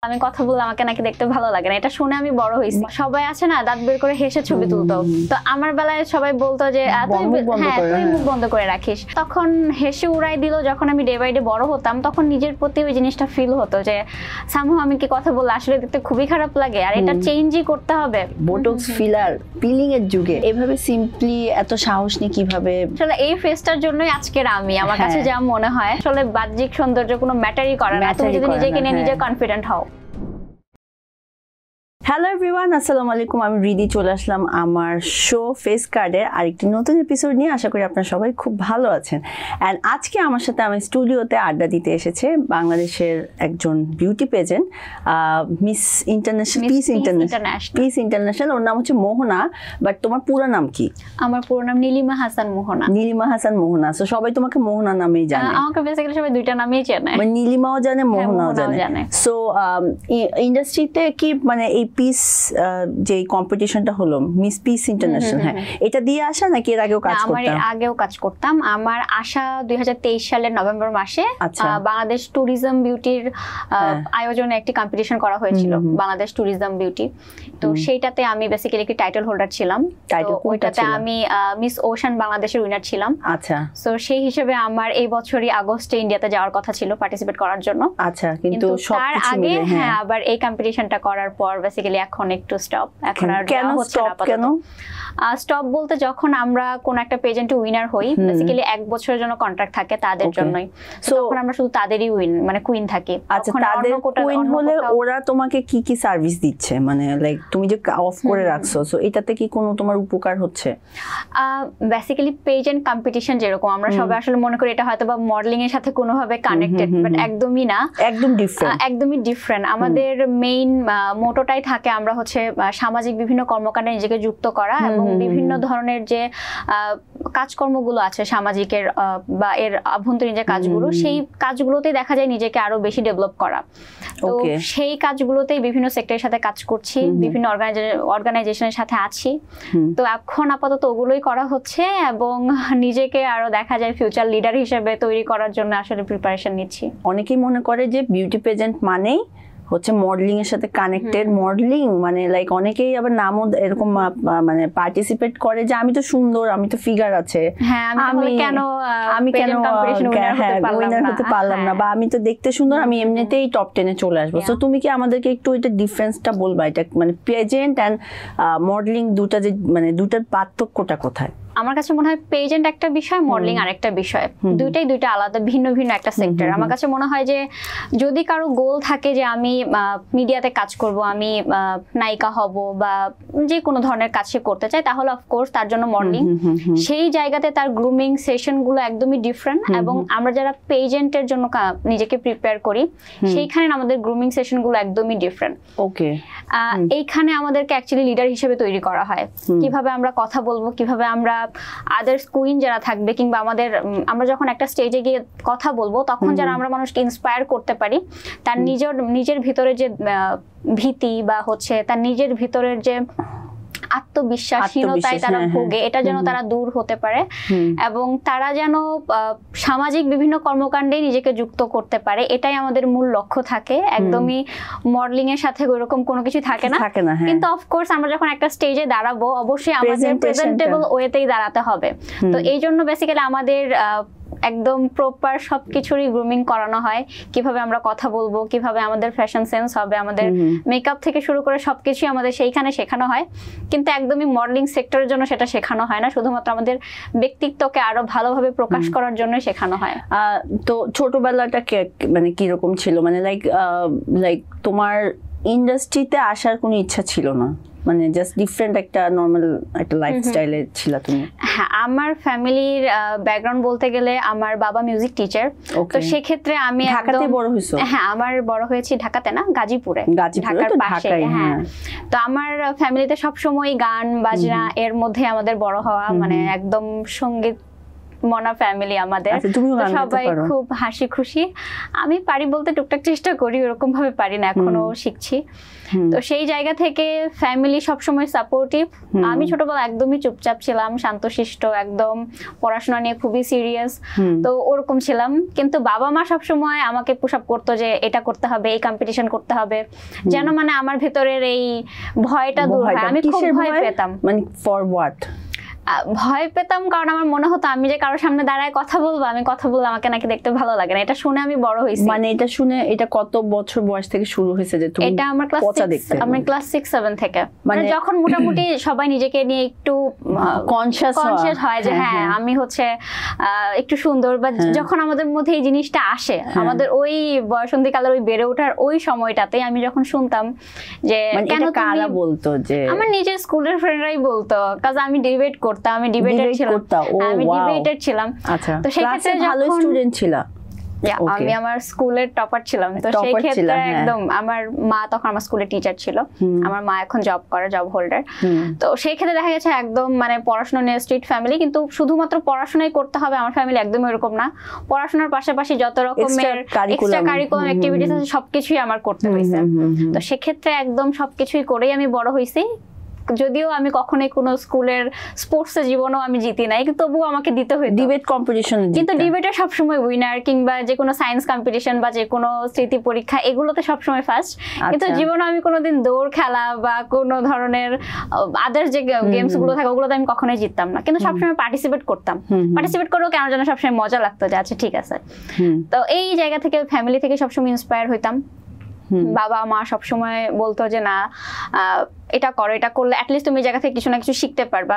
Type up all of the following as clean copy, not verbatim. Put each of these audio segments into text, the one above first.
আমি কথা বললে আমাকে নাকি দেখতে ভালো লাগে না, এটা শুনে আমি বড় হয়েছি। সবাই আছে না দাঁত বের করে হেসে ছবি তুলতো, তো আমার বেলায় সবাই বলতো যে তুই মুখ বন্ধ করে রাখিস। তখন হেসে উড়াই দিল। যখন আমি ডে বাই ডে বড় হতাম তখন নিজের প্রতি ওই জিনিসটা ফিল হতো যে সামহাও আমি কি কথা বললে আসলে দেখতে খুবই খারাপ লাগে, আর এটা চেঞ্জই করতে হবে। বোটক্স ফিলার পিলিং এর যুগে এভাবে সিম্পলি এত সাহস নিয়ে কিভাবে? আসলে এই ফেসটার জন্যই আজকের আমি, আমার কাছে যা মনে হয় আসলে বাহ্যিক সৌন্দর্য কোনো ম্যাটারই করে না, তুমি যদি নিজেকে নিয়ে নিজে কনফিডেন্ট হও। হ্যালো এভরিওয়ান, আসসালামু আলাইকুম। আমি রিদি চলে আসলাম আমার শো ফেস কার্ডের আরেকটি নতুন এপিসোড নিয়ে। আশা করি আপনারা সবাই খুব ভালো আছেন। অ্যান্ড আজকে আমার সাথে আমি স্টুডিওতে আড্ডা দিতে এসেছে বাংলাদেশের একজন beauty pageant, Miss International, Peace International. ওর নাম হচ্ছে মোহনা, বাট তোমার পুরো নাম কি? আমার পুরো নাম নীলিমা হাসান মোহনা। নীলিমা হাসান মোহনা। সো সবাই তোমাকে মোহনা নামেই জানে? আমাকে বেসিক্যালি সবাই দুইটা নামেই চেনে, মানে নীলিমাও জানে, মোহনাও জানে। সো ইন্ডাস্ট্রিতে কি মানে এই পিস যে কম্পিটিশনটা হলো মিস পিস ইন্টারন্যাশনাল, হ্যাঁ, এটা দিয়ে আসা নাকি এর আগেও কাজ করতাম? আমার আগেও কাজ করতাম। আমার আশা 2023 সালের নভেম্বর মাসে বাংলাদেশ ট্যুরিজম বিউটির আয়োজনে একটি কম্পিটিশন করা হয়েছিল, বাংলাদেশ ট্যুরিজম বিউটি। তো সেইটাতে আমি বেসিক্যালি একটি টাইটেল হোল্ডার ছিলাম। ওইটাতে আমি মিস ওশান বাংলাদেশের উইনার ছিলাম। আচ্ছা। সো সেই হিসেবে আমার এই বছরই আগস্টে ইন্ডিয়াতে যাওয়ার কথা ছিল পার্টিসিপেট করার জন্য। আচ্ছা, কিন্তু তার আগে হ্যাঁ আবার এই কম্পিটিশনটা করার পর বেসিক্যালি এখন একটু স্টপ। এখন আর কেন স্টপ? কেন স্টপ বলতে যখন আমরা কোন একটা পেজেন্টে উইনার হই বেসিক্যালি 1 বছরের জন্য কন্ট্রাক্ট থাকে তাদের জন্যই, তখন আমরা শুধু তাদেরই মানে কুইন থাকি। আচ্ছা, তাদের কুইন হলে ওরা তোমাকে কি কি সার্ভিস দিচ্ছে, মানে লাইক তুমি যে অফ করে রাখছো, সো এটাতে কি কোনো তোমার উপকার হচ্ছে? বেসিক্যালি পেজেন্ট কম্পিটিশন যেরকম আমরা সবাই আসলে মনে করি এটা হয়তো বা মডেলিং এর সাথে কোনোভাবে কানেক্টেড, বাট একদমই না, একদমই ডিফারেন্ট। আমাদের মেইন মোটোটাই থাকে আমরা হচ্ছে সামাজিক বিভিন্ন কর্মকাণ্ডে নিজেকে যুক্ত করা এবং বিভিন্ন ধরনের যে কাজকর্মগুলো আছে সামাজিকের বা এর আভ্যন্তরীণ যে কাজগুলো, সেই কাজগুলোতেই দেখা যায় নিজেকে আরো বেশি ডেভেলপ করা। তো সেই কাজগুলোতেই বিভিন্ন সেক্টরের সাথে কাজ করছি, বিভিন্ন অর্গানাইজেশনের সাথে আছি। তো এখন আপাতত ওগুলোই করা হচ্ছে এবং নিজেকে আরো দেখা যায় ফিউচার লিডার হিসেবে তৈরি করার জন্য আসলে প্রিপারেশন নিচ্ছি। অনেকেই মনে করে যে বিউটি পেজেন্ট মানেই হচ্ছে মডেলিং এর সাথে কানেক্টেড। মডেলিং মানে লাইক অনেকেই আবার নামও এরকম মানে পার্টিসিপেট করে যে আমি তো সুন্দর, আমি তো ফিগার আছে, আমি কেন উইনার হতে পারলাম না, বা আমি তো দেখতে সুন্দর, আমি এমনিতেই টপ 10 এ চলে আসবো। সো তুমি কি আমাদেরকে একটু এটা ডিফারেন্সটা বলবা, এটা মানে পেজেন্ট এন্ড মডেলিং দুটা যে মানে দুটার পার্থক্যটা কোথায়? আমার কাছে মনে হয় পেজেন্ট একটা বিষয়, মডেলিং আরেকটা বিষয়, দুইটা আলাদা ভিন্ন ভিন্ন একটা সেক্টর। আমার কাছে মনে হয় যে যদি কারো গোল থাকে যে আমি মিডিয়াতে কাজ করব, আমি নায়িকা হব বা যে কোনো ধরনের কাজ সে করতে চায়, তাহলে অফকোর্স তার জন্য মডেলিং, সেই জায়গাতে তার গ্রুমিং সেশনগুলো একদমই ডিফারেন্ট। এবং আমরা যারা পেজেন্টের জন্য নিজেকে প্রিপেয়ার করি সেইখানে আমাদের গ্রুমিং সেশনগুলো একদমই ডিফারেন্ট। ওকে, এইখানে আমাদেরকে অ্যাকচুয়ালি লিডার হিসেবে তৈরি করা হয়, কিভাবে আমরা কথা বলবো, কিভাবে আমরা আদার্স কুইন যারা থাকবে কিংবা আমরা যখন একটা স্টেজে গিয়ে কথা বলবো তখন যারা আমরা মানুষকে ইন্সপায়ার করতে পারি, তার নিজের ভিতরে যে ভীতি বা হচ্ছে তার নিজের ভিতরের যে আত্মবিশ্বাসহীনতায় তারা ভোগে, এটা যেন তারা দূর হতে পারে এবং তারা যেন সামাজিক বিভিন্ন কর্মকাণ্ডে নিজেকে যুক্ত করতে পারে, এটাই আমাদের মূল লক্ষ্য থাকে। একদমই মডেলিং এর সাথে ওইরকম কোনো কিছু থাকে না। কিন্তু অফকোর্স আমরা যখন একটা স্টেজে দাঁড়াবো অবশ্যই আমাদের প্রেজেন্টেবল ওয়েতেই দাঁড়াতে হবে। তো এই জন্য বেসিক্যালি আমাদের একদম প্রপার সবকিছুরই গ্রুমিং করানো হয়, কিভাবে আমরা কথা বলবো, কিভাবে আমাদের ফ্যাশন সেন্স হবে, আমাদের মেকআপ থেকে শুরু করে সবকিছুই আমাদের সেইখানে শেখানো হয়। কিন্তু একদমই মডেলিং সেক্টরের জন্য সেটা শেখানো হয় না, শুধুমাত্র আমাদের ব্যক্তিত্বকে আরো ভালোভাবে প্রকাশ করার জন্যই শেখানো হয়। তো ছোটবেলাটা মানে কিরকম ছিল, মানে লাইক তোমার ইন্ডাস্ট্রিতে আসার কোনো ইচ্ছা ছিল না, মানে জাস্ট ডিফারেন্ট একটা নরমাল একটা লাইফস্টাইলে ছিল তুমি? হ্যাঁ, আমার ফ্যামিলির ব্যাকগ্রাউন্ড বলতে গেলে আমার বাবা মিউজিক টিচার, তো সেক্ষেত্রে আমি ঢাকাতে বড় হইছো? হ্যাঁ, আমার বড় হয়েছি ঢাকাতে না, গাজীপুরে, ঢাকার পাশে। হ্যাঁ, তো আমার ফ্যামিলিতে সবসময় গান বাজনা এর মধ্যে আমাদের বড় হওয়া, মানে একদম সঙ্গীত মনা ফ্যামিলি আমাদের, সবাই খুব হাসি খুশি। আমি পারি বলতে টুকটাক চেষ্টা করি, ওরকম ভাবে পারি না, এখনো শিখছি। তো সেই জায়গা থেকে ফ্যামিলি সবসময় সাপোর্টিভ। আমি ছোটবেলা একদমই চুপচাপ ছিলাম, শান্তশিষ্ট, একদম পড়াশোনা নিয়ে খুবই সিরিয়াস, তো ওরকম ছিলাম। কিন্তু বাবা মা সবসময় আমাকে পুশ আপ করতো যে এটা করতে হবে, এই কম্পিটিশন করতে হবে, যেন মানে আমার ভেতরের এই ভয়টা দূর হয়। আমি খুব ভয় পেতাম। মানে ফর হোয়াট ভয় পেতাম? কারণ আমার মনে হতো আমি যে কারোর সামনে দাঁড়ায় কথা বলবো, আমি কথা বললে আমাকে নাকি দেখতে ভালো লাগে না। এটা শুনে আমি বড় হয়েছি। মানে এটা শুনে, এটা কত বছর বয়স থেকে শুরু হয়েছে যে তুমি এটা আমার ক্লাস 6-7 থেকে, মানে যখন মোটামুটি সবাই নিজেকে নিয়ে একটু কনসিয়াস হয় যে হ্যাঁ আমি হচ্ছে একটু সুন্দর, বা যখন আমাদের মধ্যে এই জিনিসটা আসে, আমাদের ওই বয়সন্ধি কালের ওই বেড়ে ওঠার ওই সময়টাতে আমি যখন শুনতাম যে কেন কারা বলতো, যে আমার নিজের স্কুলের ফ্রেন্ডরাই বলতো, কারণ আমি ডিবেট আমি ডিবেটার ছিলাম। তো সেই ক্ষেত্রে ভালো স্টুডেন্ট ছিলাম, আমি আমার স্কুলের টপার ছিলাম। তো সেই ক্ষেত্রে একদম আমার মা তখন আমার স্কুলের টিচার ছিল, আমার মা এখন জব করে, জব হোল্ডার। তো সেই ক্ষেত্রে দেখা গেছে একদম মানে পড়াশোনা নিয়ে স্ট্রিট ফ্যামিলি, কিন্তু শুধুমাত্র পড়াশোনাই করতে হবে আমার ফ্যামিলি একদমই এরকম না। পড়াশোনার পাশাপাশি যত রকমের এক্সট্রা কারিকুলাম অ্যাক্টিভিটিস আছে সবকিছুই আমার করতে হয়েছে। তো সেক্ষেত্রে একদম সবকিছুই করেই আমি বড় হয়েছি। যদিও আমি কখনোই কোনো স্কুলের স্পোর্টসে জীবনেও আমি জিতি নাই, কিন্তু তবুও আমাকে দিতে হতো ডিবেট কম্পিটিশন। কিন্তু ডিবেটে সবসময় উইনার, কিংবা যে কোনো সায়েন্স কম্পিটিশন বা যে কোনো স্মৃতি পরীক্ষা এগুলোতে সবসময় ফার্স্ট। কিন্তু জীবনে আমি কোনোদিন দৌড় খেলা বা কোনো ধরনের আদার্স যে গেমস গুলো থাকে ওগুলোতে আমি কখনোই জিততাম না, কিন্তু সবসময় পার্টিসিপেট করতাম। পার্টিসিপেট করেও কেন যেন সবসময় মজা লাগতো যে আচ্ছা ঠিক আছে। তো এই জায়গা থেকে ফ্যামিলি থেকে সবসময় ইন্সপায়ার হইতাম। বাবা মা সবসময় বলতো যে না এটা করো, এটা করলে অ্যাটলিস্ট তুমি এই জায়গা থেকে কিছু না কিছু শিখতে পারবা।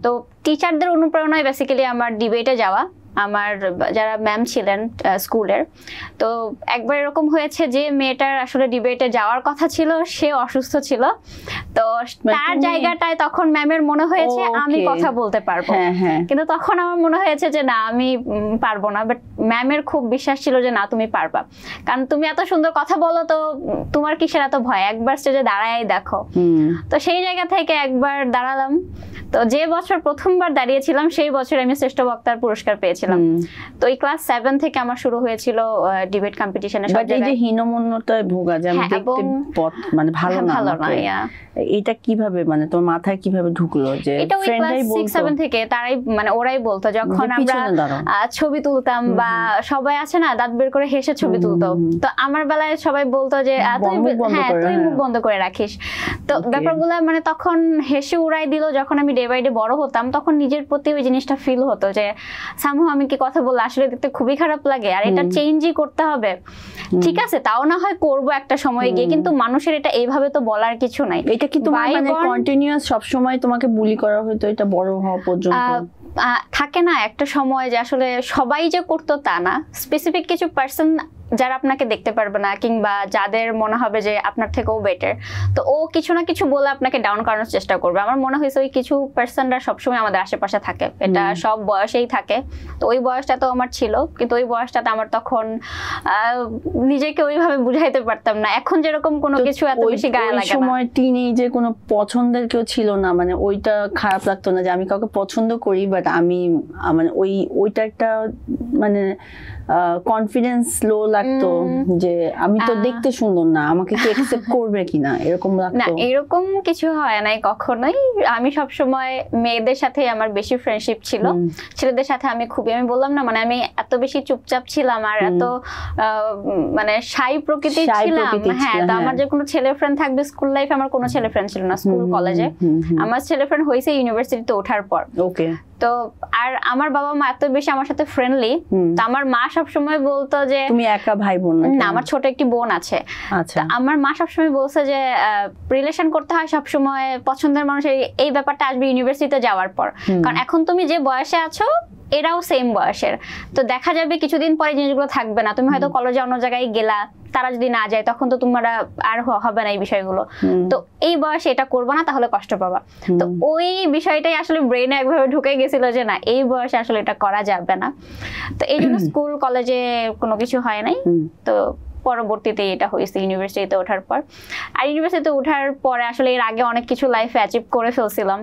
তো টিচারদের অনুপ্রেরণায় বেসিক্যালি আমার ডিবেটে যাওয়া। আমার যারা ম্যাম ছিলেন স্কুলের, তো একবার এরকম হয়েছে যে মেয়েটার আসলে ডিবেটে যাওয়ার কথা ছিল, সে অসুস্থ ছিল। তো তার জায়গাটায় তখন ম্যামের মনে হয়েছে আমি কথা বলতে পারবো, কিন্তু তখন আমার মনে হয়েছে যে না আমি পারবো না। বাট ম্যামের খুব বিশ্বাস ছিল যে না তুমি পারবা, কারণ তুমি এত সুন্দর কথা বলো, তো তোমার কিসের এত ভয়, একবার স্টেজে দাঁড়ায় দেখো। তো সেই জায়গা থেকে একবার দাঁড়ালাম। তো যে বছর প্রথমবার দাঁড়িয়েছিলাম সেই বছর আমি শ্রেষ্ঠ বক্তার পুরস্কার পেয়েছিলাম। তো এই ক্লাস 7 থেকে আমার শুরু হয়েছিল ডিবেট কম্পিটিশনে। সব জায়গায় যে হীনমন্যতায় ভোগা, যে আমি দেখতে মানে ভালো না, এটা কিভাবে মানে তোমার মাথায় কিভাবে ঢুকলো? যে ফ্রেন্ডরাই বলতো 6-7 থেকে, তারাই মানে ওরাই বলতো যখন আমরা ছবি তুলতাম বা সবাই আছে না দাঁত বের করে হেসে ছবি তুলতো, তো আমার বেলায় সবাই বলতো যে তুই মুখ বন্ধ করে রাখিস। তো ব্যাপারগুলো মানে তখন হেসে উড়াই দিল। যখন আমি ডে বাই ডে বড় হতাম তখন নিজের প্রতি ওই জিনিসটা ফিল হতো যে সামহাও আমি কি কথা বললে আসলে দেখতে খুবই খারাপ লাগে, আর এটা চেঞ্জই করতে হবে। ঠিক আছে তাও না হয় করব একটা সময় গিয়ে, কিন্তু মানুষের এটা এইভাবে তো বলার কিছু নাই। এটা কি তোমার মানে কন্টিনিউয়াস সব সময় তোমাকে বুলি করা হতো এটা বড় হওয়া পর্যন্ত? থাকে না একটা সময় যে আসলে সবাই যে করতো তা না, স্পেসিফিক কিছু পার্সন যারা আপনাকে দেখতে পারবে না কিংবা যাদের মনে হবে যে আপনার থেকেও বেটার, তো ও কিছু না কিছু বলে আপনাকে ডাউন করানোর চেষ্টা করবে। আমার মনে হয়েছে ওই কিছু পার্সনরা সবসময় আমাদের আশেপাশে থাকে, এটা সব বয়সেই থাকে। তো ওই বয়সটা তো আমার ছিল, কিন্তু ওই বয়সটাতে আমার তখন নিজেকে ওইভাবে বুঝাইতে পারতাম না। এখন যেরকম কোনো কিছু এত বেশি গায়ে লাগে না। সময় টিনেজে কোনো পছন্দের কেউ ছিল না, মানে ওইটা খারাপ লাগতো না যে আমি কাউকে পছন্দ করি, বাট আমি মানে ওইটা একটা মানে কনফিডেন্স লো লাগতো যে আমি তো দেখতে সুন্দর না, আমাকে কি অ্যাকসেপ্ট করবে কিনা এরকম লাগতো। না এরকম কিছু হয় নাই কখনোই। আমি সব সময় মেয়েদের সাথে আমার বেশি ফ্রেন্ডশিপ ছিল, ছেলেদের সাথে আমি খুবই, আমি বললাম না মানে আমি এত বেশি চুপচাপ ছিলাম আর এত মানে শাই প্রকৃতির ছিলাম। হ্যাঁ, তো আমার যে কোনো ছেলে ফ্রেন্ড থাকবে স্কুল লাইফে আমার কোনো ছেলে ফ্রেন্ড ছিল না। স্কুল কলেজে আমার ছেলে ফ্রেন্ড হয়েছে ইউনিভার্সিটিতে ওঠার পর। ওকে। তো আর আমার বাবা মা এত বেশি আমার সাথে ফ্রেন্ডলি, তো আমার মা সবসময় বলতো যে তুমি একা ভাই বোন না, আমার ছোট একটি বোন আছে। আচ্ছা। আমার মা সবসময় বলছে যে রিলেশন করতে হয় সবসময় পছন্দের মানুষের, এই ব্যাপারটা আসবে ইউনিভার্সিটিতে যাওয়ার পর, কারণ এখন তুমি যে বয়সে আছো এরাও সেম বয়সের, তো দেখা যাবে কিছুদিন পরে জিনিসগুলো থাকবে না। তুমি হয়তো কলেজে অন্য জায়গায় গেলা, তারা যদি না যায় তখন তো তোমরা আর হবে না এই বিষয়গুলো। তো এই বয়সে এটা করবো না, তাহলে কষ্ট পাবা। তো ওই বিষয়টাই আসলে ব্রেনে একভাবে ঢুকে গেছিল যে না এই বয়সে আসলে এটা করা যাবে না। তো এই জন্য স্কুল কলেজে কোনো কিছু হয় নাই। তো পরবর্তীতে এটা হয়েছে ইউনিভার্সিটিতে ওঠার পর। আর ইউনিভার্সিটিতে ওঠার পরে আসলে এর আগে অনেক কিছু লাইফে অ্যাচিভ করে ফেলছিলাম,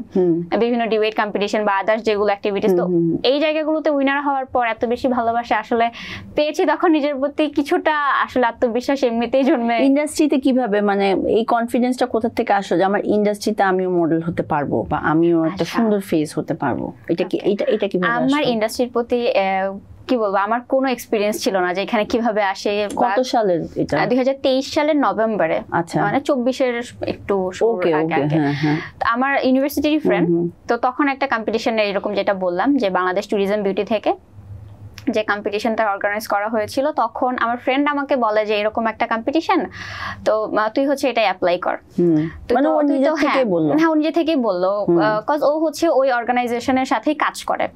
বিভিন্ন ডিবেট কম্পিটিশন বা আদার্স যেগুলো অ্যাক্টিভিটিস। তো এই জায়গাগুলোতে উইনার হওয়ার পর এত বেশি ভালোবাসা আসলে পেয়েছি, তখন নিজের প্রতি কিছুটা আসলে আত্মবিশ্বাস এমনিতেই জন্মে। ইন্ডাস্ট্রিতে কিভাবে মানে এই কনফিডেন্সটা কোথা থেকে আসলো যে আমার ইন্ডাস্ট্রিতে আমিও মডেল হতে পারবো বা আমিও একটা সুন্দর ফেস হতে পারবো? এটা কি এটা কিভাবে আসলো? আমার ইন্ডাস্ট্রির প্রতি কি বলবো, আমার কোনো এক্সপিরিয়েন্স ছিল না যে এখানে কিভাবে আসে। কত সালের এটা? 2023 সালের নভেম্বরে, আচ্ছা, মানে 24-এর একটু আগে। আমার ইউনিভার্সিটির ফ্রেন্ড, তো তখন একটা কম্পিটিশনে এরকম যেটা বললাম যে বাংলাদেশ ট্যুরিজম বিউটি থেকে যে কম্পিটিশনটা অর্গানাইজ করা হয়েছিল, তখন আমার ফ্রেন্ড আমাকে বলে যে এরকম একটা কম্পিটিশন, তো তুই হচ্ছে এটা অ্যাপ্লাই কর। মানে ও নিজে থেকেই বললো? হ্যাঁ, ও নিজে থেকেই বললো, কজ ও হচ্ছে ওই অর্গানাইজেশনের সাথেই কাজ করে।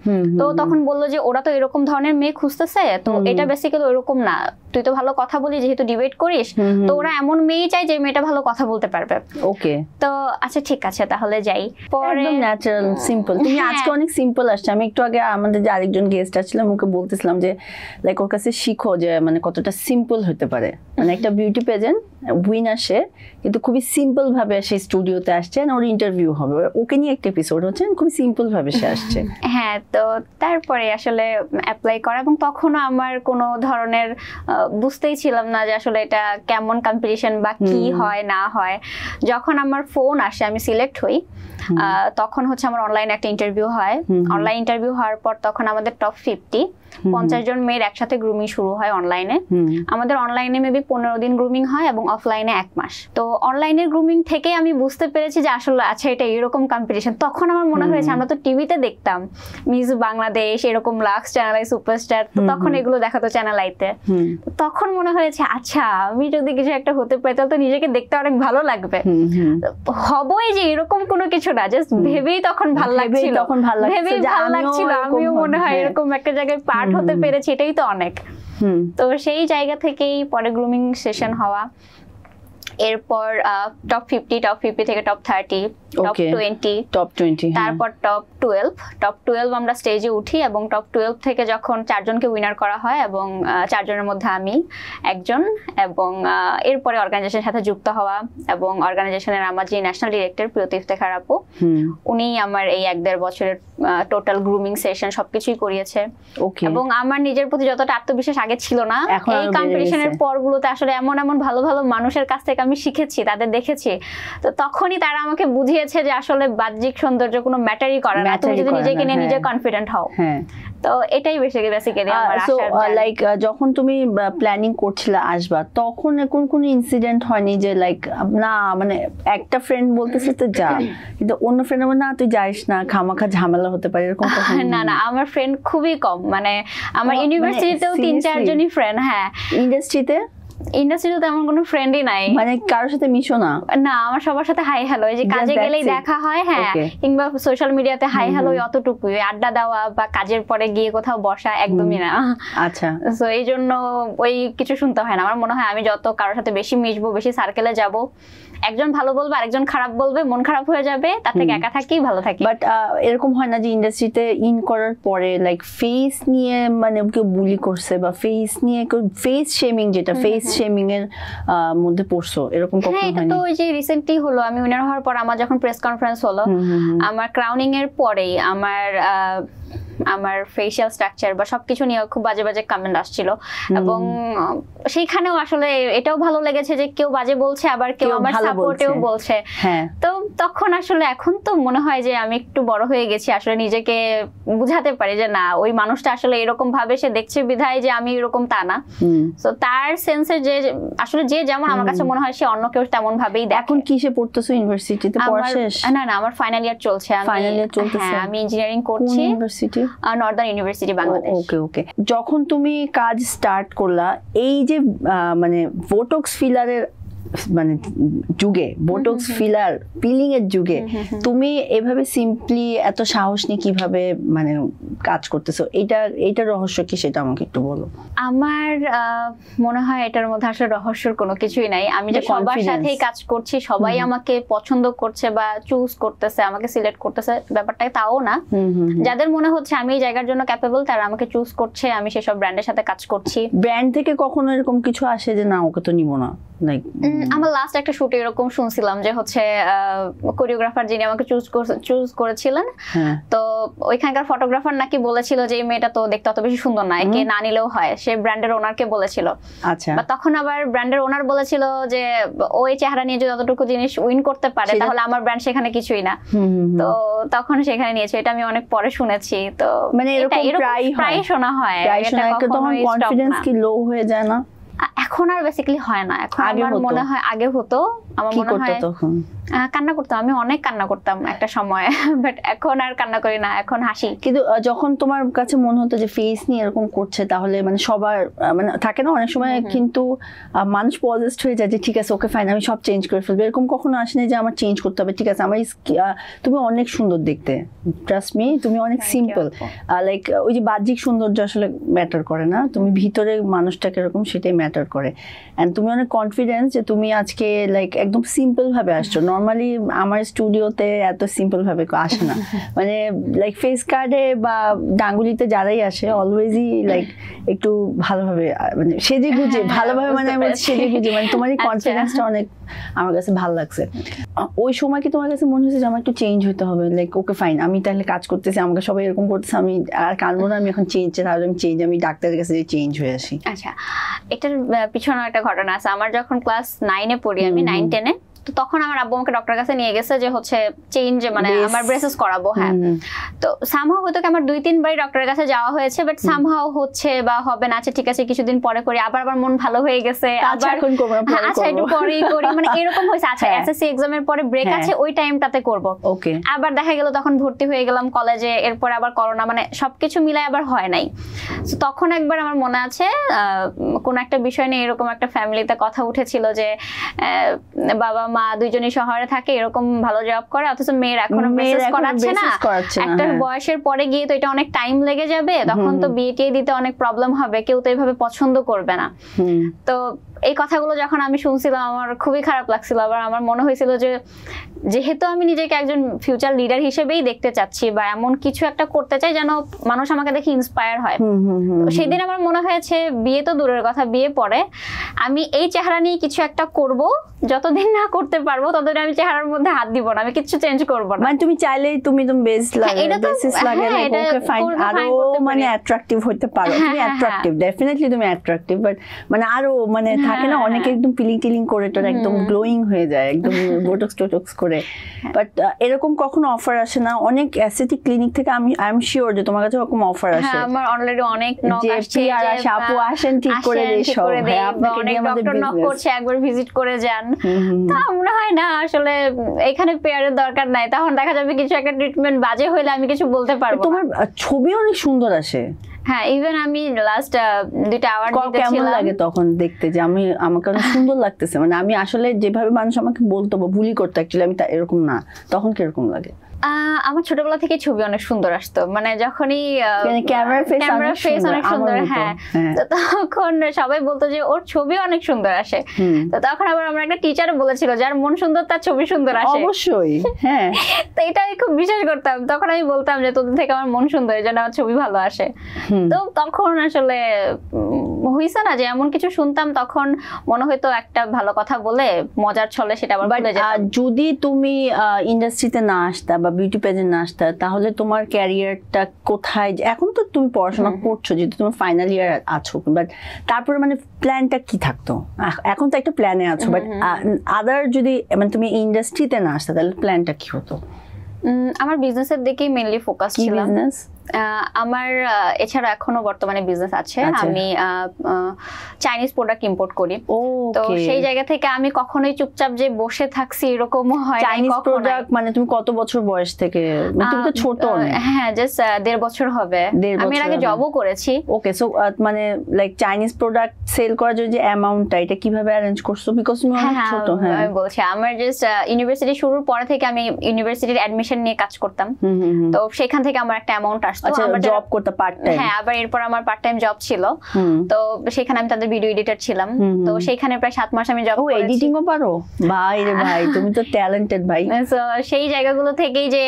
তো তখন বললো যে ওরা তো এরকম ধরনের মেয়ে খুঁজতেছে, তো এটা বেসিক্যালি ওইরকম না, তুই তো ভালো কথা বলি, যেহেতু ডিবেট করিস, তো ওরা এমন মেয়ে চাই যে মেয়েটা ভালো কথা বলতে পারবে। ওকে, তো আচ্ছা ঠিক আছে তাহলে যাই। পরে একদম ন্যাচারাল সিম্পল। তুমি আজকে অনেক সিম্পল আসছে। আমি একটু আগে আমাদের যে আরেকজন গেস্ট আসছিলাম ওকে বলতেছিলাম যে লাইক ওর কাছে শিখো যে মানে কতটা সিম্পল হতে পারে। মানে একটা বিউটি পেজেন্ট উইনার সে, কিন্তু খুবই সিম্পল ভাবে সে স্টুডিওতে আসছে, ওর ইন্টারভিউ হবে, ওকে নিয়ে একটা এপিসোড হচ্ছে, খুবই সিম্পল ভাবে সে আসছে। হ্যাঁ, তো তারপরে আসলে অ্যাপ্লাই করা, এবং তখনও আমার কোনো ধরনের বুঝতেই ছিলাম না যে আসলে এটা কেমন কম্পিটিশন বা কি হয় না হয়। যখন আমার ফোন আসে, আমি সিলেক্ট হই, তখন হচ্ছে আমার অনলাইন একটা ইন্টারভিউ হয়। অনলাইন ইন্টারভিউ হওয়ার পর তখন আমাদের টপ 50 জন মেয়ের একসাথে গ্রুমিং শুরু হয় অনলাইনে। আমাদের অনলাইনে মেবি 15 দিন গ্রুমিং হয় এবং অফলাইনে 1 মাস। তো অনলাইনের গ্রুমিং থেকে আমি বুঝতে পেরেছি যে আসলে আচ্ছা এটা এরকম কম্পিটিশন। তখন আমার মনে হয়েছে, আমরা তো টিভিতে দেখতাম মিস বাংলাদেশ, এরকম লাক্স, চ্যানেল আই সুপারস্টার, তো তখন এগুলো দেখাতো চ্যানেল আইতে। তখন মনে হয়েছে আচ্ছা আমি যদি কিছু একটা হতে পারি তাহলে তো নিজেকে দেখতে অনেক ভালো লাগবে। হবই যে এরকম কোনো কিছু না, জাস্ট ভেবেই তখন ভালো লাগছিল, আমিও মনে হয় এরকম একটা জায়গায় পার্ট হতে পেরেছি, এটাই তো অনেক। তো সেই জায়গা থেকেই পরে গ্রুমিং সেশন হওয়া, এরপর টপ 50 থেকে টপ 30, টপ 20, তারপর টপ 12 আমরা স্টেজে উঠি, এবং টপ 12 থেকে যখন 4 জনকে উইনার করা হয়, এবং 4 জনের মধ্যে আমি একজন, এবং এরপরে অর্গানাইজেশনের সাথে যুক্ত হওয়া, এবং অর্গানাইজেশনের আমার যে ন্যাশনাল ডিরেক্টর প্রিয়তি ইফতেখার আপু, উনি আমার এই 1-1.5 বছরের টোটাল গ্রুমিং সেশন সবকিছুই করিয়েছে। এবং আমার নিজের প্রতি যতটা আত্মবিশ্বাস আগে ছিল না, এই কম্পিটিশনের পরগুলোতে আসলে এমন ভালো ভালো মানুষের কাছ থেকে আমি শিখেছি, তাদের দেখেছি, তো তখনই তারা আমাকে বুঝিয়েছে যে আসলে বাহ্যিক সৌন্দর্য কোনো ম্যাটারই করে না, তুমি যদি নিজেকে নিয়ে নিজে কনফিডেন্ট হও। তো এটাই বেসিক্যালি আমার আশার। লাইক যখন তুমি প্ল্যানিং করছিলে আসবা, তখন কোন ইনসিডেন্ট হয়নি যে লাইক না মানে একটা ফ্রেন্ড বলতেছে তো যা, কিন্তু অন্য ফ্রেন্ড বলে না তুই যাইস না, খামাখা ঝামেলা হতে পারে, এরকম? না, আমার ফ্রেন্ড খুবই কম, মানে আমার ইউনিভার্সিটিতেও 3-4 জনই ফ্রেন্ড। হ্যাঁ, ইন্ডাস্ট্রিতে তেমন কোনো ফ্রেন্ডই নাই, মানে কারোর সাথে মিশো না? না, আমার সবার সাথে হাই হ্যালো, এই যে কাজে গেলেই দেখা হয়, হ্যাঁ, কিংবা সোশ্যাল মিডিয়াতে হাই হ্যালো, অতটুকুই। আড্ডা দেওয়া বা কাজের পরে গিয়ে কোথাও বসা একদমই না। আচ্ছা, তো এই জন্য ওই কিছু শুনতে হয় না। আমার মনে হয় আমি যত কারোর সাথে বেশি মিশবো, বেশি সার্কেলে যাব, একজন ভালো বলবে আরেকজন খারাপ বলবে, মন খারাপ হয়ে যাবে, তার থেকে একা থাকি ভালো থাকি। বাট এরকম হয় না যে ইন্ডাস্ট্রিতে ইন করার পরে লাইক ফেস নিয়ে মানে কেউ বুলি করছে বা ফেস নিয়ে ফেস শেমিং, যেটা ফেস শেমিং এর মধ্যে পড়ছো, এরকম কখনো হয়নি? হ্যাঁ, তো ওই যে রিসেন্টলি হলো, আমি উইনার হওয়ার পর আমার যখন প্রেস কনফারেন্স হলো, আমার ক্রাউনিং এর পরেই আমার ফেশিয়াল স্ট্রাকচার বা সবকিছু নিয়ে খুব বাজে কমেন্ট আসছিল, এবং সেইখানেও আসলে এটাও ভালো লেগেছে যে কেউ বাজে বলছে, আবার কেউ আমার সাপোর্টেও বলছে। তো তখন আসলে এখন তো মনে হয় যে আমি একটু বড় হয়ে গেছি, আসলে নিজেকে বুঝাতে পারি যে না, ওই মানুষটা আসলে এরকম ভাবে সে দেখছে বিধায় যে আমি এরকম তা না। তো তার সেন্সে যে আসলে যে যেমন, আমার কাছে মনে হয় সে অন্য কেউ তেমন ভাবেই দেখে। এখন কিসে পড়তেছো? ইউনিভার্সিটিতে পড়া শেষ? না, আমার ফাইনাল ইয়ার চলছে। আমি ইঞ্জিনিয়ারিং করছি। University? Northern University Bangladesh. Okay. যখন তুমি কাজ স্টার্ট করলা, এই যে মানে বোটক্স ফিলারের মানে যুগে, বোটক্স ফিলার পিলিং এর যুগে, তুমি এভাবে সিম্পলি এত সাহস নিয়ে কিভাবে মানে কাজ করতেছো, এইটার রহস্য কি সেটা আমাকে একটু বলো। আমার মনে হয় এটার মধ্যে আসলে রহস্যর কোনো কিছুই নাই। আমি যে সবার সাথেই কাজ করছি, সবাই আমাকে পছন্দ করছে বা চুজ করতেছে, আমাকে সিলেক্ট করতেছে, ব্যাপারটা তাও না। যাদের মনে হচ্ছে আমি এই জায়গার জন্য ক্যাপেবল তারা আমাকে চুজ করছে, আমি সেসব ব্র্যান্ডের সাথে কাজ করছি। ব্র্যান্ড থেকে কখনো এরকম কিছু আসে যে না ওকে তো নিব না? আমার লাস্ট একটা শুটে এরকম শুনছিলাম যে হচ্ছে কোরিওগ্রাফার যিনি আমাকে চুজ করেছিলেন, তো ওইখানকার ফটোগ্রাফার নাকি বলেছিল যে এই মেয়েটা তো দেখতে অত বেশি সুন্দর না, একে না নিলেও হয়। সে ব্র্যান্ডের ওনারকে বলেছিল। আচ্ছা। বা তখন আবার ব্র্যান্ডের ওনার বলেছিল যে ওই চেহারা নিয়ে যদি যতটুকু জিনিস উইন করতে পারে তাহলে আমার ব্র্যান্ড সেখানে কিছুই না। তো তখন সেখানে নিয়েছে। এটা আমি অনেক পরে শুনেছি। তো মানে এরকম প্রায় শোনা হয়। এটা তখন কনফিডেন্স কি লো হয়ে যায় না? এখন আর বেসিক্যালি হয় না। এখন আমার মনে হয় আগে হতো। আমার মনে হয় কান্না করতাম, আমি অনেক কান্না করতাম একটা সময়, বাট এখন আর কান্না করি না, এখন হাসি। কিন্তু যখন তোমার কাছে মনে হতো যে ফেস নিয়ে এরকম করছে, তাহলে মানে সবার মানে থাকে না অনেক সময় কিন্তু মানুষ পজেসড হয়ে যায় যে ঠিক আছে ওকে ফাইন আমি সব চেঞ্জ করে ফেলবো, এরকম কখনো আসে না যে আমার চেঞ্জ করতে হবে? ঠিক আছে আমার তুমি অনেক সুন্দর দেখতে, ট্রাস্ট মি, তুমি অনেক সিম্পল, লাইক ওই যে বাহ্যিক সৌন্দর্য আসলে ম্যাটার করে না, তুমি ভিতরে মানুষটা কিরকম সেটাই ম্যাটার করে। এন্ড তুমি অনেক কনফিডেন্স যে তুমি আজকে লাইক একদম সিম্পল ভাবে আসছো। নর্মালি আমার স্টুডিওতে এত সিম্পল ভাবে আসে না, মানে লাইক ফেস কার্ডে বা ডাঙ্গুলিতে যারাই আসে অলওয়েজই লাইক একটু ভালোভাবে মানে সেজে গুজে ভালোভাবে, মানে আমি সেজে গুজে, মানে তোমার এই কনফিডেন্সটা অনেক আমার কাছে ভালো লাগছে। ওই সময় কি তোমার কাছে মনে হয়েছে যে আমার একটু চেঞ্জ হতে হবে, লাইক ওকে ফাইন আমি তাহলে কাজ করতেছি, আমাকে সবাই এরকম করতেছে, আমি আর কানবো না, আমি এখন চেঞ্জ চাই, তাহলে আমি ডাক্তারের কাছে চেঞ্জ হয়ে আসি? আচ্ছা, এটার পিছনে একটা ঘটনা আছে। আমার যখন ক্লাস 9-এ পড়ি, আমি 9-10-এ, তো তখন আমার আব্বু আমাকে ডক্টরের কাছে নিয়ে গেছে যে হচ্ছে চেঞ্জ, মানে আমার ব্রেসেস করাবো। হ্যাঁ, তো সামহাও হয়তো আমার 2-3 বারই ডক্টরের কাছে যাওয়া হয়েছে, বাট সামহাও হচ্ছে বা হবে না, আচ্ছা ঠিক আছে কিছুদিন পরে করি, আবার মন ভালো হয়ে গেছে, আবার আচ্ছা একটু পরেই করি, মানে এরকম হয়েছে। আচ্ছা এসএসসি এক্সামের পরে ব্রেক আছে, ওই টাইমটাতে করব। ওকে, আবার দেখা গেল তখন ভর্তি হয়ে গেলাম কলেজে, এরপর আবার করোনা, মানে সবকিছু মিলাই আবার হয় নাই। তো তখন একবার আমার মনে আছে কোন একটা বিষয় নিয়ে এরকম একটা ফ্যামিলিতে কথা উঠেছিল যে বাবা মা দুইজনই শহরে থাকে, এরকম ভালো জব করে, অথচ মেয়ের এখনো মেসেজ করাচ্ছে না, একটা বয়সের পরে গিয়ে তো এটা অনেক টাইম লেগে যাবে, তখন তো বিয়ে টিয়ে দিতে অনেক প্রবলেম হবে, কেউ তো এইভাবে পছন্দ করবে না। তো এই কথাগুলো যখন আমি শুনছিলাম আমার খুবই খারাপ লাগছিল। আবার আমার মনে হয়েছিল যে যেহেতু আমি নিজেকে একজন ফিউচার লিডার হিসেবেই দেখতে চাচ্ছি বা এমন কিছু একটা করতে চাই যেন মানুষ আমাকে দেখে ইন্সপায়ার হয়, তো সেই দিন আমার মনে হয়েছে বিয়ে তো দূরের কথা, বিয়ে পরে আমি এই চেহারা নিয়ে কিছু একটা করব, যতদিন না করতে পারবো ততদিন আমি চেহারার মধ্যে হাত দিব না, আমি কিছু চেঞ্জ করব না। মানে তুমি চাইলেই তুমি বেস লাগে, বেসিস লাগে, ওকে ফাইন আরো মানে অ্যাট্রাকটিভ হতে পারো, তুমি অ্যাট্রাকটিভ, ডেফিনেটলি তুমি অ্যাট্রাকটিভ, বাট মানে আরো মানে থাকে না অনেকে একদম পিলিং করে তো একদম গ্লোয়িং হয়ে যায়, একদম বোটক্স টোটক্স করে, বাট এরকম কখনো অফার আসে না? অনেক অ্যাসথেটিক ক্লিনিক থেকে আমি আই এম শিওর যে তোমার কাছে এরকম অফার আসে। হ্যাঁ, আমার অলরেডি অনেক নক আসছে যে আপু আসেন ঠিক করে দেই সব, হ্যাঁ আপনাকে দিয়ে আমাদের বিজনেস নক করছে, একবার ভিজিট করে যান। তা মনে হয় না আসলে এখানে পেয়ারের দরকার নাই, তখন দেখা যাবে কিছু একটা ট্রিটমেন্ট বাজে হইলে আমি কিছু বলতে পারবো না। তোমার ছবি অনেক সুন্দর আসে। হ্যাঁ, ইভেন আমি লাস্ট 2টা অ্যাওয়ার্ড দিতেছিলাম। কেমন লাগে তখন দেখতে যে আমাকে অনেক সুন্দর লাগতেছে, মানে আমি আসলে যেভাবে মানুষ আমাকে বলতো বা বুলি করতো অ্যাকচুয়ালি আমি এরকম না, তখন কিরকম লাগে? আমার ছোটবেলা থেকে ছবি অনেক সুন্দর আসতো, মানে যখনই ক্যামেরা ফেস অনেক সুন্দর, হ্যাঁ, তো তখন সবাই বলতো যে ওর ছবি অনেক সুন্দর আসে। তো তখন আবার আমার একটা টিচার বলেছিল যার মন সুন্দর তার ছবি সুন্দর আসে। অবশ্যই, হ্যাঁ। তো এটা আমি খুব বিশ্বাস করতাম, তখন আমি বলতাম যে তোদের থেকে আমার মন সুন্দর, এই জন্য আমার ছবি ভালো আসে। তো তখন আসলে হইছে না যে এমন কিছু শুনতাম, তখন মনে হয়তো একটা ভালো কথা বলে মজার ছলে সেটা আবার ভুলে যেতাম। যদি তুমি ইন্ডাস্ট্রিতে না আসতা বা বিউটি পেজে না আসতা, তাহলে তোমার ক্যারিয়ারটা কোথায়? এখন তো তুমি পড়াশোনা করছো, যেহেতু তুমি ফাইনাল ইয়ার আছো, বাট তারপরে মানে প্ল্যানটা কি থাকতো? এখন তো একটা প্ল্যানে আছো, বাট আদার যদি মানে তুমি ইন্ডাস্ট্রিতে না আসতা তাহলে প্ল্যানটা কি হতো? আমার বিজনেসের দিকেই মেইনলি ফোকাস ছিল। আমার এছাড়া এখনো বর্তমানে বিজনেস আছে, আমি চাইনিজ প্রোডাক্ট ইম্পোর্ট করি। তো সেই জায়গা থেকে আমি কখনোই চুপচাপ যে বসে থাকছি এরকমও হয় না। চাইনিজ প্রোডাক্ট মানে তুমি কত বছর বয়স থেকে? তুমি তো ছোট অনেক। হ্যাঁ, জাস্ট 1.5 বছর হবে। আমি এর আগে জবও করেছি। ওকে, সো মানে লাইক চাইনিজ প্রোডাক্ট সেল করার জন্য যে অ্যামাউন্টটা এটা কিভাবে অ্যারেঞ্জ করছো? বিকজ তুমি অনেক ছোট। হ্যাঁ, আমি বলছি আমার জাস্ট ইউনিভার্সিটি শুরুর পরে থেকে আমি ইউনিভার্সিটির অ্যাডমিশন নিয়ে কাজ করতাম, তো সেখান থেকে আমার একটা অ্যামাউন্ট আসতো। আমার জব করতে পার্ট টাইম। হ্যাঁ, আবার এরপর আমার পার্ট টাইম জব ছিল, তো সেখানে আমি তাদের ভিডিও এডিটর ছিলাম। তো সেখানে প্রায় 7 মাস আমি জব করেছি। এডিটিংও পারো? ভাই রে ভাই, তুমি তো ট্যালেন্টেড ভাই। তো সেই জায়গাগুলো থেকেই যে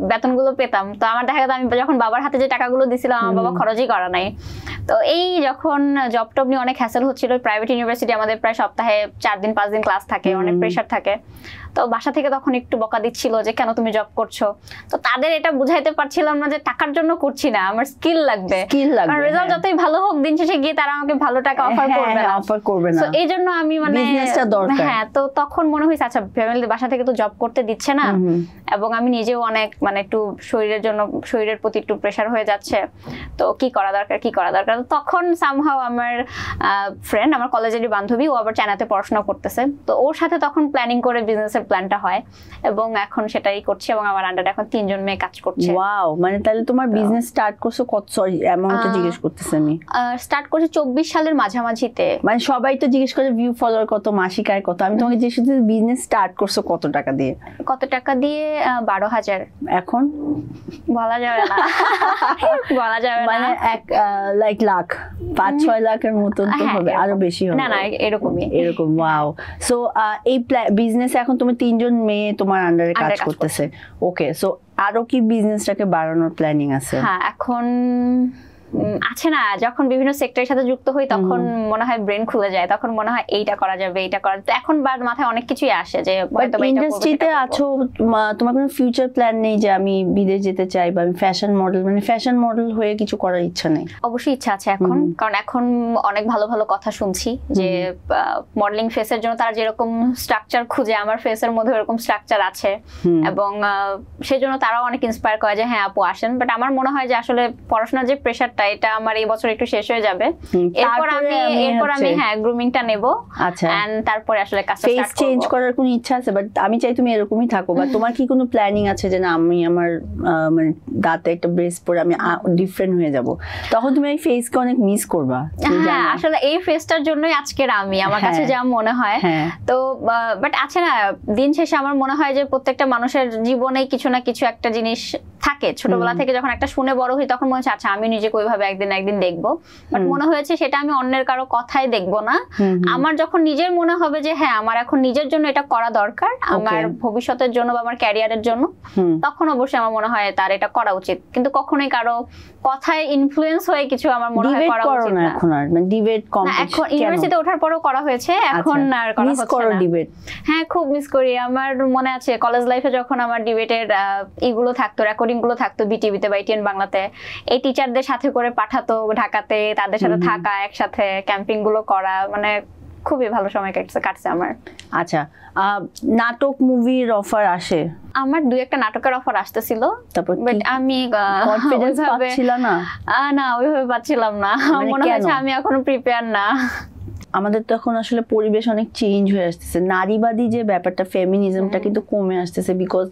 বেতনগুলো পেতাম, তো আমার দেখা যেত আমি যখন বাবার হাতে যে টাকাগুলো দিছিলাম আমার বাবা খরচই করা নাই। তো এই যখন জব টব নিয়ে অনেক হ্যাসেল হচ্ছিল, প্রাইভেট ইউনিভার্সিটি আমাদের প্রায় সপ্তাহে 4 দিন 5 দিন ক্লাস থাকে, অনেক প্রেশার থাকে। তো বাসা থেকে তখন একটু বকা দিচ্ছিল যে কেন তুমি জব করছো। তো তাদের এটা বুঝাইতে পারছিলাম না যে টাকার জন্য করছি না, আমার স্কিল লাগবে। কারণ রেজাল্ট যতই ভালো হোক, দিন শেষে গিয়ে তারা আমাকে ভালো টাকা অফার করবে না। তো এই জন্য আমি হ্যাঁ, তো তখন মনে হয়েছে আচ্ছা ফ্যামিলি বাসা থেকে তো জব করতে দিচ্ছে না, এবং আমি নিজেও অনেক একটু শরীরের প্রতি একটু প্রেশার হয়ে যাচ্ছে, তো কি করা দরকার। তখন সামহাও আমার ফ্রেন্ড, আমার কলেজেরই বান্ধবী, ও আবার চায়নাতে পড়াশোনা করতেছে, তো ওর সাথে তখন প্ল্যানিং করে বিজনেসের প্ল্যানটা হয়, এবং এখন সেটাই করছি, এবং আমার আন্ডারে এখন 3 জন মেয়ে কাজ করছে। ওয়াও, তাহলে তোমার বিজনেস স্টার্ট করছো কত? সরি অ্যামাউন্টটা জিজ্ঞেস করতেছি আমি। স্টার্ট করছি 24 সালের মাঝামাঝিতে। সবাই তো জিজ্ঞেস করে ভিউ ফলোয়ার কত, মাসিক আয় কত। আমি তোমাকে জিজ্ঞেস করছি বিজনেস স্টার্ট করছো কত টাকা দিয়ে? 12,000। এখন বলা যাবে না। বলা যাবে না, লাইক লাখ 5-6 লাখের মতন তো হবে, আরো বেশি হবে। না এরকমই। ওয়াও। সো এই বিজনেস এখন তুমি 3 জন মেয়ে তোমার আন্ডারে কাজ করতেছে। ওকে, সো আরো কি বিজনেসটাকে বাড়ানোর প্ল্যানিং আছে? হ্যাঁ, এখন আছে না, যখন বিভিন্ন সেক্টরের সাথে যুক্ত হই তখন মনে হয় ব্রেন খুলে যায়, তখন মনে হয় এইটা করা যাবে, এইটা করা। তো এখন মাথায় অনেক কিছুই আসে যে ইন্ডাস্ট্রিতে আছো, তোমার কোনো ফিউচার প্ল্যান নেই যে আমি বিদেশ যেতে চাই বা আমি ফ্যাশন মডেল হয়ে কিছু করার ইচ্ছা নেই? অবশ্যই ইচ্ছা আছে এখন, কারণ এখন অনেক ভালো ভালো কথা শুনছি যে মডেলিং ফেসের জন্য তারা যেরকম স্ট্রাকচার খুঁজে, আমার ফেসের মধ্যে এরকম স্ট্রাকচার আছে, এবং সেজন্য তারাও অনেক ইন্সপায়ার করে যে হ্যাঁ আপু আসেন। বাট আমার মনে হয় যে আসলে পড়াশোনার যে প্রেশারটা, এটা আমার এই বছর একটু শেষ হয়ে যাবে, এরপর আমি হ্যাঁ গ্রুমিংটা নেব। আচ্ছা, এন্ড তারপরে আসলে কাজটা স্টার্ট করব। ফেস চেঞ্জ করার কোনো ইচ্ছা আছে? বাট আমি চাই তুমি এরকমই থাকো। বা তোমার কি কোনো প্ল্যানিং আছে যে না আমি আমার দাঁতে একটা ব্রেস পরে আমি ডিফারেন্ট হয়ে যাব, তখন তুমি এই ফেসকে অনেক মিস করবা? হ্যাঁ, আসলে এই ফেসটার জন্যই আজকের আমি, আমার কাছে যা মনে হয়। তো বাট আছে না, দিন শেষে আমার মনে হয় যে প্রত্যেকটা মানুষের জীবনেই কিছু না কিছু একটা জিনিস থাকে। ছোটবেলা থেকে যখন একটা শুনে বড় হই তখন মনে হচ্ছে আচ্ছা আমি নিজেকে ওইভাবে একদিন দেখবো, বাট মনে হয়েছে সেটা আমি অন্যের কারো কথাই দেখবো না। আমার যখন নিজের মনে হবে যে হ্যাঁ আমার এখন নিজের জন্য এটা করা দরকার, আমার ভবিষ্যতের জন্য বা আমার ক্যারিয়ারের জন্য, তখন অবশ্যই আমার মনে হয় তার এটা করা উচিত। কিন্তু কখনোই কারো কথায় ইনফ্লুয়েন্স হয়ে কিছু আমার মনে হয় করা উচিত না। এখন আর ডিবেট কম্পিটিশন এখন ইউনিভার্সিটিতে ওঠার পরও করা হয়েছে, এখন আর করা হচ্ছে না। ডিবেট হ্যাঁ খুব মিস করি। আমার মনে আছে কলেজ লাইফে যখন আমার ডিবেটের এগুলো থাকতো, রেকর্ডিং গুলো থাকতো বিটিভিতে বা ITN বাংলাতে, এই টিচারদের সাথে করে পাঠাতো ঢাকাতে, তাদের সাথে থাকা, একসাথে ক্যাম্পিং গুলো করা, খুবই ভালো সময় কাটছে আমার। আচ্ছা, নাটক মুভির অফার আসে? আমার 2-1টা নাটকের অফার আসতেছিল, বাট আমি কনফিডেন্স পাচ্ছিলাম না। না ওইভাবে পাচ্ছিলাম না, মনে হচ্ছে আমি এখনো প্রিপেয়ার না। আমাদের তো এখন আসলে পরিবেশ অনেক চেঞ্জ হয়ে আসতেছে, নারীবাদী যে ব্যাপারটা, ফেমিনিজমটা কিন্তু কমে আসতেছে, বিকজ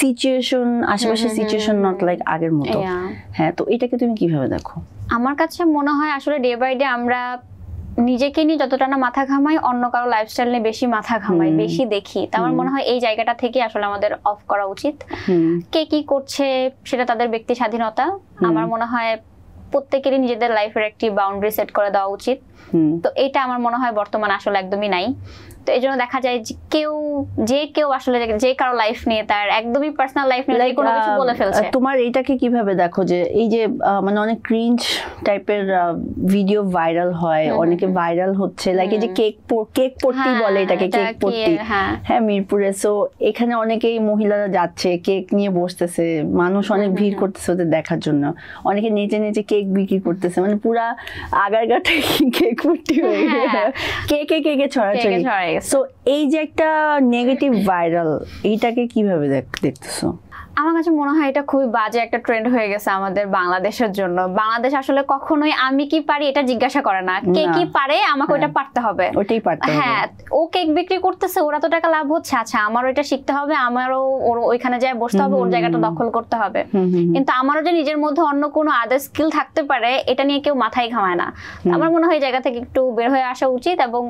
সিচুয়েশন, আশেপাশে সিচুয়েশন নট লাইক আগের মতো। হ্যাঁ, তো এটাকে তুমি কিভাবে দেখো? আমার কাছে মনে হয় আসলে ডে বাই ডে আমরা নিজেকে নিয়ে যতটা না মাথা ঘামাই, অন্য কারো লাইফস্টাইল নিয়ে বেশি মাথা ঘামাই, বেশি দেখি। তো আমার মনে হয় এই জায়গাটা থেকে আসলে আমাদের অফ করা উচিত। কে কি করছে সেটা তাদের ব্যক্তি স্বাধীনতা, আমার মনে হয় প্রত্যেকেরই নিজেদের লাইফের একটি বাউন্ডারি সেট করে দেওয়া উচিত। তো এটা আমার মনে হয় বর্তমানে আসলে একদমই নাই। তো এই জন্য দেখা যায় যে কেউ আসলে যে কারো লাইফ নিয়ে, তার একদমই পার্সোনাল লাইফ নিয়ে কোনো কিছু বলে ফেলছে। তোমার এটাকে কিভাবে দেখো যে এই যে অনেক ক্রিঞ্জ টাইপের ভিডিও ভাইরাল হয়, অনেকে ভাইরাল হচ্ছে, লাইক এই যে কেক পট্টি বলে এটাকে, কেক পট্টি, হ্যাঁ মিরপুরে। সো এখানে অনেকেই মহিলারা যাচ্ছে, কেক নিয়ে বসতেছে, মানুষ অনেক ভিড় করতেছে ওদের দেখার জন্য, অনেকে নেচে নেচে কেক বিক্রি করতেছে, পুরা আগারগাটা কেক পট্টি হয়ে কেকে ছড়াছড়ি। সো এই যে একটা নেগেটিভ ভাইরাল, এইটাকে কিভাবে দেখতেছো? আমার কাছে মনে হয় এটা খুবই বাজে একটা ট্রেন্ড হয়ে গেছে আমাদের বাংলাদেশের জন্য। বাংলাদেশ আসলে কখনোই আমি কি পারি এটা জিজ্ঞাসা করে না, কে কি পারে আমাকে ওটা পারতে হবে, ওটাই পারতে হবে। হ্যাঁ, ও কেক বিক্রি করতেছে, ওরা তো টাকা লাভ হচ্ছে, আচ্ছা আমারও এটা শিখতে হবে, আমারও ওইখানে যায় বসতে হবে, ওর জায়গাটা দখল করতে হবে। কিন্তু আমারও যে নিজের মধ্যে অন্য কোনো আদার স্কিল থাকতে পারে, এটা নিয়ে কেউ মাথায় ঘামায় না। আমার মনে হয় এই জায়গা থেকে একটু বের হয়ে আসা উচিত, এবং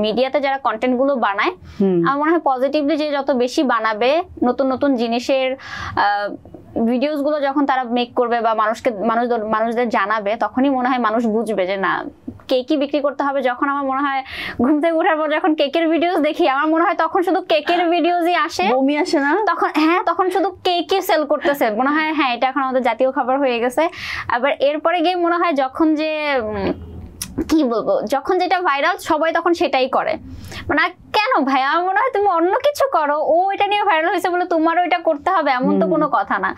মিডিয়াতে যারা কন্টেন্ট গুলো বানায়, আমার মনে হয় পজিটিভলি যে যত বেশি বানাবে, নতুন নতুন জিনিসের ভিডিওস গুলো যখন তারা মেক করবে বা মানুষদের জানাবে, তখনই মনে হয় মানুষ বুঝবে যে না কেকই বিক্রি করতে হবে। যখন আমার মনে হয় ঘুম থেকে ওঠার পর যখন কেকের ভিডিওস দেখি, আমার মনে হয় তখন শুধু কেকের ভিডিওসই আসে, বমি আসে না তখন। হ্যাঁ, তখন শুধু কেকই সেল করতেছে, মনে হয় হ্যাঁ এটা এখন আমাদের জাতীয় খাবার হয়ে গেছে। আবার এরপরে গিয়ে মনে হয় যখন যে কি বলবো, যখন যেটা ভাইরাল সবাই তখন সেটাই করে। মানে কেন ভাই, আমার মনে হয় তুমি অন্য কিছু করো, ও এটা নিয়ে ভাইরাল হয়েছে বলে তোমারও এটা করতে হবে, এমন তো কোনো কথা না।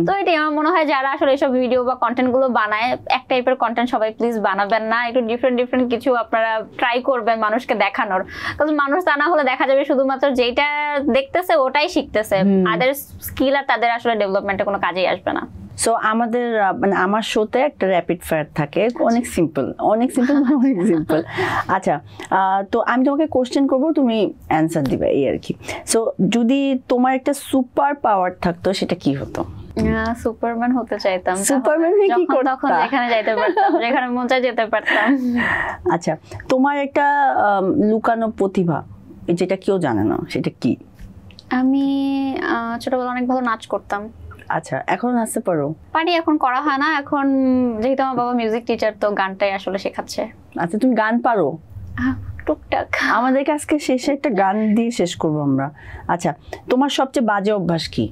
তো এটাই আমার মনে হয় যারা আসলে এসব ভিডিও বা কন্টেন্ট গুলো বানায়, এক টাইপের কন্টেন্ট সবাই প্লিজ বানাবেন না, একটু ডিফারেন্ট কিছু আপনারা ট্রাই করবেন মানুষকে দেখানোর। কারণ মানুষ তা না হলে দেখা যাবে শুধুমাত্র যেটা দেখতেছে ওটাই শিখতেছে, তাদের স্কিল আর তাদের আসলে ডেভেলপমেন্টে কোনো কাজেই আসবে না। সো আমাদের মানে আমার শোতে একটা র্যাপিড ফায়ার থাকে, অনেক সিম্পল অনেক সিম্পল। আচ্ছা, তো আমি তোমাকে কোশ্চেন করবো, তুমি অ্যান্সার দিবে এই আর কি। সো যদি তোমার একটা সুপার পাওয়ার থাকতো সেটা কি হতো? সুপারম্যান হতে চাইতাম। সুপারম্যান হয়ে কি করতে? তখন যেখানে যাইতে পারতাম, যেখানে মন চায় যেতে পারতাম। আচ্ছা, তোমার একটা লুকানো প্রতিভা যেটা কেউ জানে না, সেটা কি? আমি ছোটবেলায় অনেক ভালো নাচ করতাম। আচ্ছা, এখন নাচতে পারো? পারি, এখন করা হয় না। এখন যেহেতু আমার বাবা মিউজিক টিচার, তো গানটাই আসলে শেখাচ্ছে। আচ্ছা, তুমি গান পারো? টুকটাক। আমাদেরকে আজকে শেষে একটা গান দিয়ে শেষ করবো আমরা। আচ্ছা, তোমার সবচেয়ে বাজে অভ্যাস কি?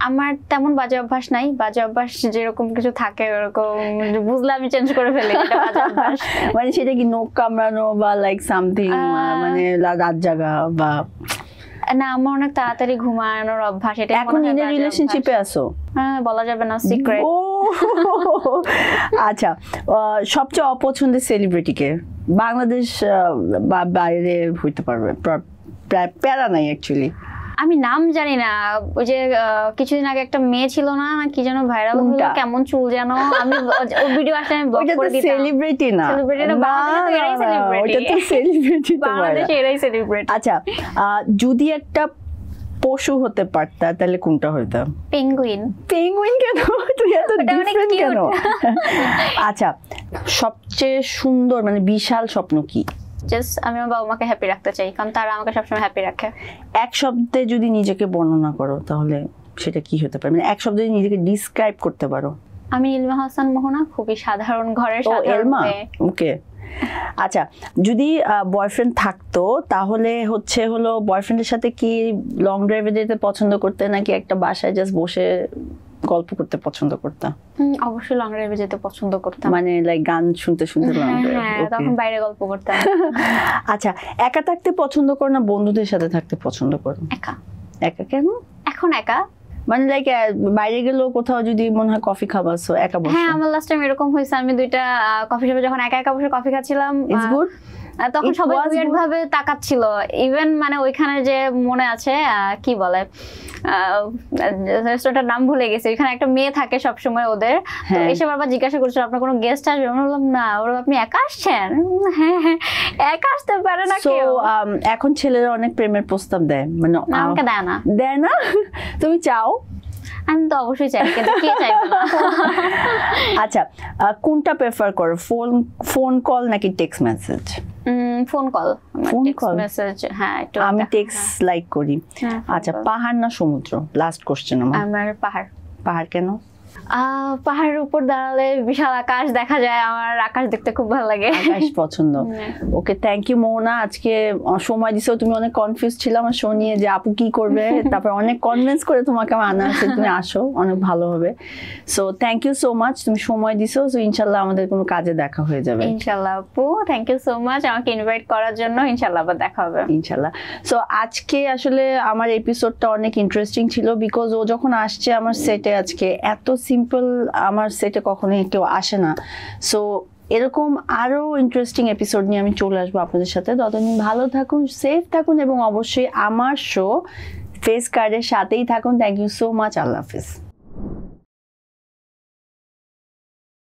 আমার তেমন বাজে অভ্যাস নাই, বাজে অভ্যাস যেরকম কিছু থাকে ওরকম বুঝলে আমি চেঞ্জ করে ফেলি, এটা বাজে অভ্যাস। মানে সেটা কি নখ কামড়ানো বা লাইক সামথিং, মানে রাত জাগা বা? না, আমার অনেক তাড়াতাড়ি ঘুমানোর অভ্যাস। এটা এখন ইন রিলেশনশিপে আছো? হ্যাঁ, বলা যাবে না, সিক্রেট। আচ্ছা, সবচেয়ে অপছন্দের সেলিব্রিটি কে? বাংলাদেশ বা বাইরে হইতে পারবে, প্যারা নাই অ্যাকচুয়ালি। আমি নাম জানি না। ওই যে কিছুদিন আগে একটা মেয়ে ছিল না, কি যেন ভাইরাল হলো, কেমন চুল যেন, আমি ওই ভিডিও আসলে আমি ব্লক করে দিতাম। সেলিব্রিটি না, সেলিব্রিটি না, বাংলাদেশে এরাই সেলিব্রিটি। ওটা তো সেলিব্রিটি, তো বাংলাদেশে এরাই সেলিব্রিটি। আচ্ছা, যদি একটা পশু হতে পারতা তাহলে কোনটা হইতো? পেঙ্গুইন। পেঙ্গুইন কেন? তুই এত ডিফারেন্ট কেন? আচ্ছা, সবচেয়ে সুন্দর মানে বিশাল স্বপ্ন কি? জাস্ট আমি আমার বাবা মাকে হ্যাপি রাখতে চাই, কারণ তারা আমাকে সবসময় হ্যাপি রাখে। এক শব্দে যদি নিজেকে বর্ণনা করো তাহলে সেটা কি হতে পারে? মানে এক শব্দে নিজেকে ডিসক্রাইব করতে পারো। আমি ইলমা হাসান মোহনা, খুবই সাধারণ ঘরের সাধারণ মেয়ে। ওকে। আচ্ছা, যদি বয়ফ্রেন্ড থাকতো তাহলে হলো বয়ফ্রেন্ডের সাথে কি লং ড্রাইভে যেতে পছন্দ করতে, নাকি একটা বাসায় জাস্ট বসে গল্প করতে পছন্দ করতাম? অবশ্যই লং ড্রাইভে যেতে পছন্দ করতাম, মানে লাইক গান শুনতে লং ড্রাইভ। হ্যাঁ, তখন বাইরে গল্প করতাম। আচ্ছা, একা থাকতে পছন্দ করো না বন্ধুদের সাথে থাকতে পছন্দ করো? একা। একা কেন? এখন একা, মানে লাইক বাইরে গেলেও কোথাও যদি মনে হয় কফি খাবাসো, একা বসে? হ্যাঁ, আমার লাস্ট টাইম এরকম হয়েছে, আমি দুইটা কফি শপে যখন একা বসে কফি খাচ্ছিলাম, ইটস গুড। তখন সবাই উইয়ার্ড ভাবে তাকাচ্ছিল। ইভেন মানে ওইখানে যে মনে আছে কি বলে রেস্টুরেন্টের নাম ভুলে গেছি, ওইখানে একটা মেয়ে থাকে সব সময় ওদের, তো এসে বারবার জিজ্ঞাসা করছিল আপনার কোনো গেস্ট আসবে? আমি বললাম না। ওরা আপনি একা আসছেন? হ্যাঁ হ্যাঁ, একা আসতে পারে না কেউ। এখন ছেলেরা অনেক প্রেমের প্রস্তাব দেয়, মানে আমাকে দেয় না। দেয় না? তুমি চাও? আমি তো অবশ্যই চাই, কিন্তু কে চাইবে না? আচ্ছা, কোনটা প্রেফার করো, ফোন কল নাকি text message? Phone call. Phone call, message হ্যাঁ একটু, আমি টেক্সট লাইক করি। আচ্ছা, পাহাড় না সমুদ্র? লাস্ট কোশ্চেন আমার পাহাড়। পাহাড় কেন? পাহাড়ের উপর দাঁড়ালে বিশাল আকাশ দেখা যায়, আমার আকাশ দেখতে খুব ভালো লাগে। আকাশ পছন্দ। ওকে, থ্যাংক ইউ মোহনা, আজকে সময় দিছো। তুমি অনেক কনফিউজ ছিলাম আমার শো নিয়ে যে আপু কি করবে, তারপর অনেক কনভিন্স করে তোমাকে আমার আনা আছে, তুমি আসো, অনেক ভালো হবে। So thank you so much, তুমি সময় দিছো। সো ইনশাল্লাহ আমাদের কোনো কাজে দেখা হয়ে যাবে ইনশাল্লাহ। আপু থ্যাংক ইউ সো মাচ আমাকে ইনভাইট করার জন্য, ইনশাল্লাহ আবার দেখা হবে ইনশাল্লাহ। সো আজকে আসলে আমার এপিসোডটা অনেক ইন্টারেস্টিং ছিল, বিকজ ও যখন আসছে আমার সেটে, আজকে এত সিম্পল আমার সেটে কখনোই কেউ আসে না। সো এরকম আরো ইন্টারেস্টিং এপিসোড নিয়ে আমি চলে আসবো আপনাদের সাথে। ততদিন ভালো থাকুন, সেফ থাকুন এবং অবশ্যই আমার শো ফেস কার্ডের সাথেই থাকুন। থ্যাংক ইউ সো মাচ, আল্লাহ হাফিজ।